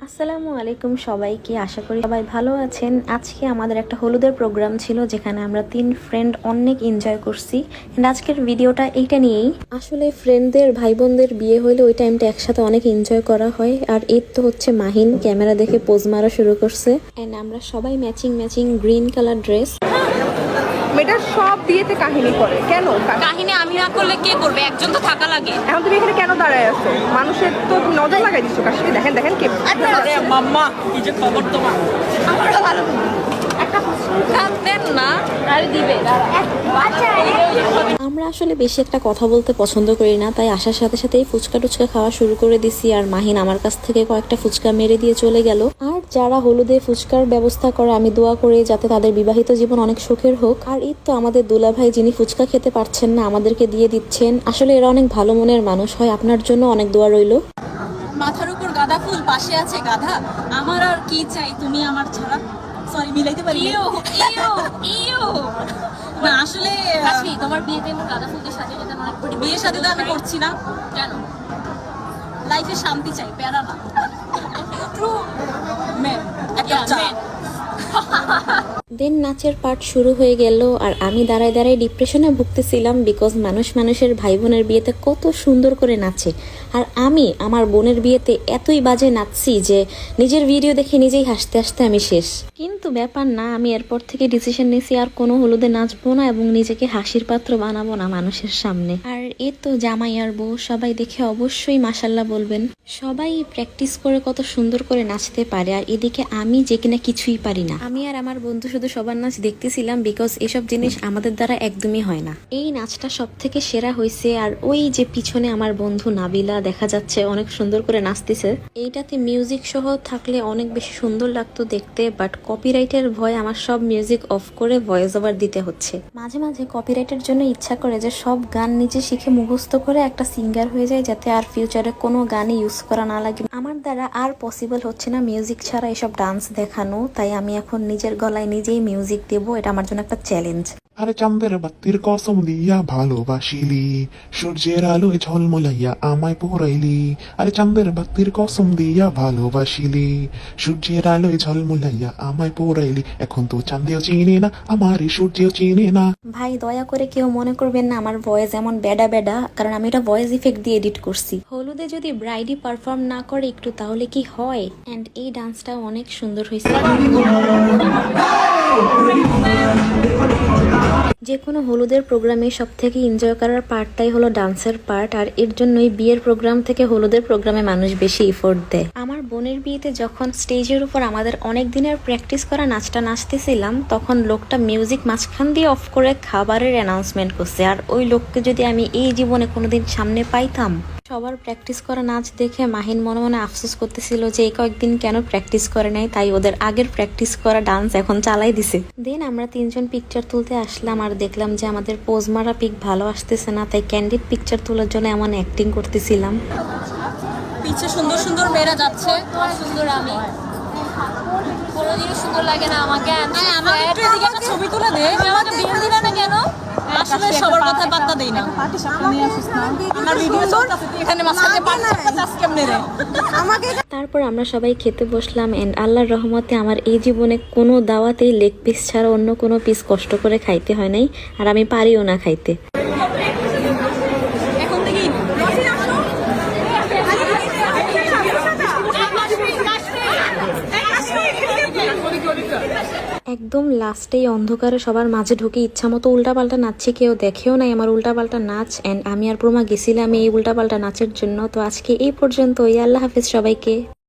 আসসালামু আলাইকুম সবাইকে, আশা করি সবাই ভালো আছেন। আজকে আমাদের একটা হলুদের প্রোগ্রাম ছিল যেখানে আমরা 3 ফ্রেন্ড অনেক এনজয় করছি। আজকের ভিডিওটা এইটা নিয়েই। আসলে ফ্রেন্ডদের ভাই বোনদের বিয়ে হলে ওই টাইমটা একসাথে অনেক এনজয় করা হয়। আর এর তো হচ্ছে মাহিন ক্যামেরা দেখে পোজ মারা শুরু করছে। এন্ড আমরা সবাই matching matching green colour dress. মেয়েটার সব বিয়েতে কাহিনী করে কেন? কাহিনী আমি না করলে কে করবে? একজন তো থাকা লাগে। এখন তুমি এখানে কেন দাঁড়ায় আছো? মানুষের তো নজর লাগাই দিচ্ছ কাশ্মীর। দেখেন দেখেন কে আরে মাম্মা, কি যে খবর তোমার? আমারও ভালো একটা কাজ দেন না। আরে দিবে আচ্ছা। আমরা আসলে বেশি একটা কথা বলতে পছন্দ করি না, তাই আসার সাথে সাথেই ফুচকা টুচকা খাওয়া শুরু করে দিছি। আর মাহিন আমার কাছ থেকে কয়েকটা ফুচকা মেরে দিয়ে চলে গেল। আর যারা হলুদে ফুচকার ব্যবস্থা করে আমি দোয়া করি যাতে তাদের বিবাহিত জীবন অনেক সুখের হোক। আর এই তো আমাদের দুলা ভাই, যিনি ফুচকা খেতে পারছেন না, আমাদেরকে দিয়ে দিচ্ছেন। আসলে এরা অনেক ভালো মনের মানুষ হয়। আপনার জন্য অনেক দোয়া রইল। মাথার উপর গাঁদা ফুল, পাশে আছে গাধা। আমার আর কি চাই তুমি আমার ছাড়া? সরি, মিলাইতে পারি না। না আসলে তোমার বিয়েতে গাঁদা ফুল দিয়ে সাজিয়ে যেতে অনেক pretty। বিয়ের সাথে তো আমি করছি না। কেন? লাইফে শান্তি চাই, প্যারা না। ট্রু মেন একটা চা। দেন নাচের পার্ট শুরু হয়ে গেল। আর আমি দাঁড়ায় দাঁড়ায় ডিপ্রেশনে ভুগতেছিলাম, বিকজ মানুষ মানুষের ভাই বোনের বিয়েতে কত সুন্দর করে নাচে। আর আমি আমার বোনের বিয়েতে এতই বাজে নাচছি যে নিজের ভিডিও দেখে নিজেই হাসতে হাসতে আমি শেষ। কিন্তু ব্যাপার না, আমি এরপর থেকে ডিসিশন নিয়েছি আর কোনো হলুদে নাচবো না এবং নিজেকে হাসির পাত্র বানাবো না মানুষের সামনে। আর এ তো জামাই আর বউ, সবাই দেখে অবশ্যই মাশাল্লাহ বলবেন। সবাই প্র্যাকটিস করে কত সুন্দর করে নাচতে পারে, আর এদিকে আমি যে কিনা কিছুই পারি না। আমি আর আমার বন্ধু শুধু সবার নাচ দেখতেছিলাম, বিকজ এসব জিনিস আমাদের দ্বারা একদমই হয় না। এই নাচটা সব থেকে সেরা হয়েছে। আর ওই যে পিছনে আমার বন্ধু নাবিলা দেখা যাচ্ছে অনেক সুন্দর করে নাচতেছে। এইটাতে মিউজিক সহ থাকলে অনেক বেশি সুন্দর লাগতো দেখতে, বাট কপিরাইটের ভয় আমার সব মিউজিক অফ করে ভয়েস ওভার দিতে হচ্ছে। মাঝে মাঝে কপিরাইটের জন্য ইচ্ছা করে যে সব গান নিজে শিখে মুখস্থ করে একটা সিঙ্গার হয়ে যায়, যাতে আর ফিউচারে কোনো গানই ইউজ করা না লাগে। আমার দ্বারা আর পসিবল হচ্ছে না মিউজিক ছাড়া এসব ডান্স দেখানো, তাই আমি এখন নিজের গলায় নিজেই মিউজিক দেবো। এটা আমার জন্য একটা চ্যালেঞ্জ। আরে চাঁদের বাত্তির কসম দিয়া ভালোবাসিলি, সূর্যের আলোয় ঝলমলাইয়া আমায় পোড়াইলি। আরে চাঁদের বাত্তির কসম দিয়া ভালোবাসিলি, সূর্যের আলোয় ঝলমলাইয়া আমায় পোড়াইলি। এখন তো চাঁদেও চিনে না, আমার এই সূর্যেও চিনে না। ভাই দয়া করে কেউ মনে করবেন না আমার ভয়েস এমন বেডা বেডা, কারণ আমি এটা ভয়েস ইফেক্ট দিয়ে এডিট করছি। হলুদে যদি ব্রাইডি পারফর্ম না করে একটু তাহলে কি হয়? এন্ড এই ডান্সটা অনেক সুন্দর হয়েছে। যে কোনো হলুদের প্রোগ্রামে সব থেকে এনজয় করার পার্টটাই হলো ডান্সের পার্ট। আর এর জন্যই বিয়ের প্রোগ্রাম থেকে হলুদের প্রোগ্রামে মানুষ বেশি এফোর্ট দেয়। আমার বোনের বিয়েতে যখন স্টেজের উপর আমাদের অনেক দিনের প্র্যাকটিস করা নাচটা নাচতেছিলাম, তখন লোকটা মিউজিক মাঝখান দিয়ে অফ করে খাবারের অ্যানাউন্সমেন্ট করছে। আর ওই লোককে যদি আমি এই জীবনে কোনোদিন সামনে পাইতাম। সবার প্র্যাকটিস করা নাচ দেখে মাহিন মনে মনে আফসোস করতেছিল যে এই কয়েকদিন কেন প্র্যাকটিস করে নাই, তাই ওদের আগের প্র্যাকটিস করা ডান্স এখন চালাই দিছে। দেন আমরা 3 জন পিকচার তুলতে আসলাম, আর দেখলাম যে আমাদের পোজ মারা পিক ভালো আসতেছে না, তাই ক্যান্ডিড পিকচার তোলার জন্য এমন অ্যাক্টিং করতেছিলাম। পিছে সুন্দর সুন্দর মেয়েরা যাচ্ছে। তোমার সুন্দর আমি কোনোদিনও সুন্দর লাগে না আমাকে। আমাকে একটু এদিকে একটা ছবি তুলে দে। তুমি আমাকে বিয়ে দিলে না কেন? আসলে সবার কথা পাত্তা দেই না। আমার ভিডিও চলতেছে, তুই এখানে মাঝখানে পাটি সাপটা চাস কেমনে রে? তারপর আমরা সবাই খেতে বসলাম। এন্ড আল্লাহর রহমতে আমার এই জীবনে কোনো দাওয়াতেই লেগ পিস ছাড়া অন্য কোনো পিস কষ্ট করে খাইতে হয় নাই, আর আমি পারিও না খাইতে। এখন দেখি একদম লাস্টেই অন্ধকারে সবার মাঝে ঢুকে ইচ্ছা মতো উল্টাপাল্টা নাচছি, কেউ দেখেও নাই আমার উল্টাপাল্টা নাচ। এন্ড আমি আর প্রমা গেছিলাম এই উল্টাপাল্টা নাচের জন্য। তো আজকে এই পর্যন্তই। আল্লাহ হাফেজ সবাইকে।